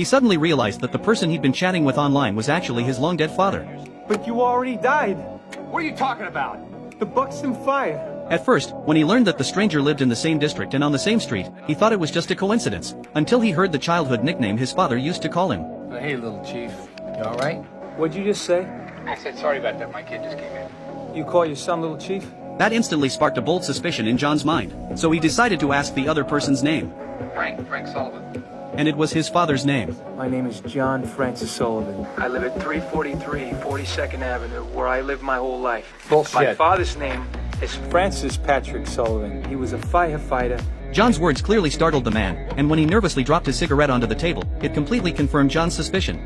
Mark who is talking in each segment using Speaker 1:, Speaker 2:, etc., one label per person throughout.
Speaker 1: he suddenly realized that the person he'd been chatting with online was actually his long-dead father.
Speaker 2: But you already died.
Speaker 3: What are you talking about?
Speaker 2: The Buxton fire.
Speaker 1: At first, when he learned that the stranger lived in the same district and on the same street, he thought it was just a coincidence, until he heard the childhood nickname his father used to call him.
Speaker 3: Hey, little chief. You all right?
Speaker 2: What'd you just say?
Speaker 3: I said sorry about that. My kid just came in.
Speaker 2: You call your son Little Chief?
Speaker 1: That instantly sparked a bold suspicion in John's mind, so he decided to ask the other person's name.
Speaker 3: Frank Sullivan.
Speaker 1: And it was his father's name.
Speaker 2: My name is John Francis Sullivan. I live at 343 42nd Avenue, where I lived my whole life.
Speaker 3: Bullshit.
Speaker 2: My father's name is Francis Patrick Sullivan. He was a firefighter.
Speaker 1: John's words clearly startled the man, and when he nervously dropped his cigarette onto the table, it completely confirmed John's suspicion.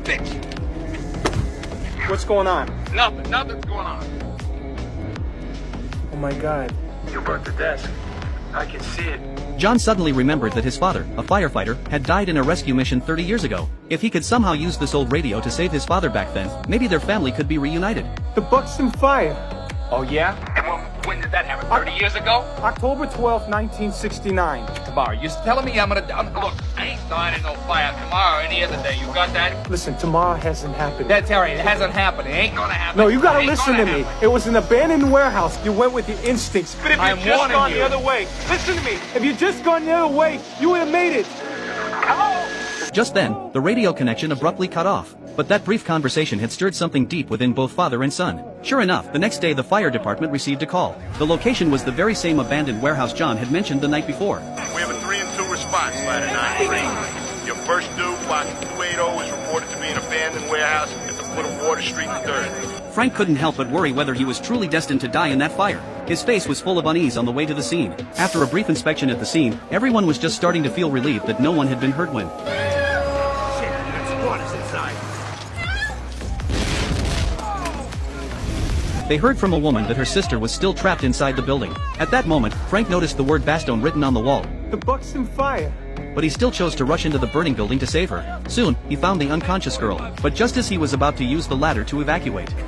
Speaker 3: Bitch.
Speaker 2: What's going on?
Speaker 3: Nothing's going on.
Speaker 2: Oh my God. You burnt the desk. I can see it.
Speaker 1: John suddenly remembered that his father, a firefighter, had died in a rescue mission 30 years ago. If he could somehow use this old radio to save his father back then, maybe their family could be reunited.
Speaker 2: The Buxton fire.
Speaker 3: Oh, yeah? And when did that happen? 30 years ago?
Speaker 2: October 12th, 1969.
Speaker 3: Tomorrow. You're telling me look, I ain't dying in no fire tomorrow or any other day. You got that?
Speaker 2: Listen, tomorrow hasn't happened.
Speaker 3: That's all right. It hasn't happened. It ain't gonna happen.
Speaker 2: No, you gotta
Speaker 3: It ain't
Speaker 2: listen to
Speaker 3: gonna
Speaker 2: me.
Speaker 3: happen.
Speaker 2: It was an abandoned warehouse. You went with your instincts. But if
Speaker 3: I'm
Speaker 2: you'd just
Speaker 3: warning
Speaker 2: gone
Speaker 3: you.
Speaker 2: the other way, listen to me. If you'd just gone the other way, you would have made it.
Speaker 3: Hello?
Speaker 1: Just then, the radio connection abruptly cut off. But that brief conversation had stirred something deep within both father and son. Sure enough, the next day the fire department received a call. The location was the very same abandoned warehouse John had mentioned the night before.
Speaker 4: We have a 3 and 2 response, ladder 93. Your first due, block 280, is reported to be an abandoned warehouse at the foot of Water Street 3rd.
Speaker 1: Frank couldn't help but worry whether he was truly destined to die in that fire. His face was full of unease on the way to the scene. After a brief inspection at the scene, everyone was just starting to feel relieved that no one had been hurt when they heard from a woman that her sister was still trapped inside the building. At that moment, Frank noticed the word Bastogne written on the wall.
Speaker 2: The Buxton fire.
Speaker 1: But he still chose to rush into the burning building to save her. Soon, he found the unconscious girl, but just as he was about to use the ladder to evacuate,
Speaker 4: What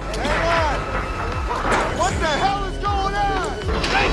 Speaker 4: the hell is going on?
Speaker 3: Frank,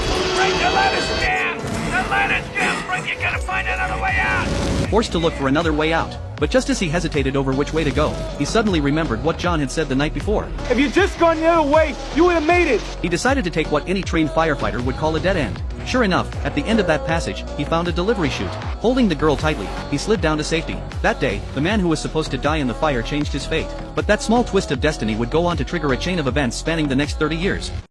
Speaker 3: the ladder's jammed! The ladder's jammed, Frank! You gotta find another way out!
Speaker 1: forced to look for another way out. But just as he hesitated over which way to go, he suddenly remembered what John had said the night before.
Speaker 2: If you'd just gone the other way, you would have made it.
Speaker 1: He decided to take what any trained firefighter would call a dead end. Sure enough, at the end of that passage, he found a delivery chute. Holding the girl tightly, he slid down to safety. That day, the man who was supposed to die in the fire changed his fate. But that small twist of destiny would go on to trigger a chain of events spanning the next 30 years.